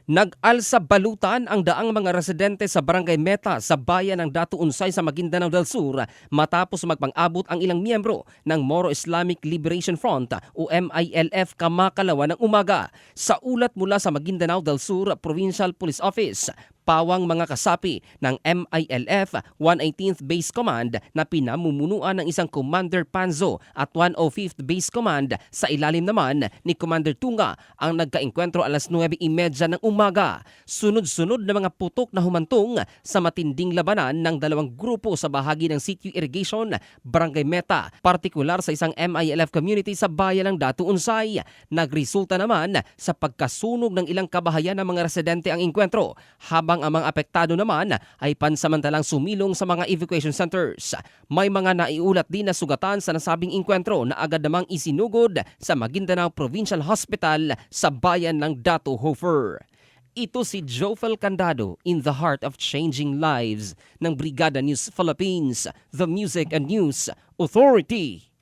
Nag-alsa balutan ang daang mga residente sa Barangay Meta sa bayan ng Datu Unsay sa Maguindanao del Sur matapos magpang-abot ang ilang miyembro ng Moro Islamic Liberation Front o MILF kamakalawa ng umaga. Sa ulat mula sa Maguindanao del Sur Provincial Police Office, pawang mga kasapi ng MILF 118th Base Command na pinamumunuan ng isang Commander Panzo at 105th Base Command sa ilalim naman ni Commander Tunga ang nagkaengkwentro alas 9:30 ng umaga. Sunod-sunod na mga putok na humantong sa matinding labanan ng dalawang grupo sa bahagi ng Sitio Irrigation, Barangay Meta, partikular sa isang MILF community sa bayan ng Datu Unsay. Nagresulta naman sa pagkasunog ng ilang kabahayan ng mga residente ang engkwentro, habang ang mga apektado naman ay pansamantalang sumilong sa mga evacuation centers. May mga naiulat din na sugatan sa nasabing engkwentro na agad namang isinugod sa Maguindanao Provincial Hospital sa bayan ng Datu Hofer. Ito si Jofel Candado in the heart of changing lives ng Brigada News Philippines, the Music and News Authority.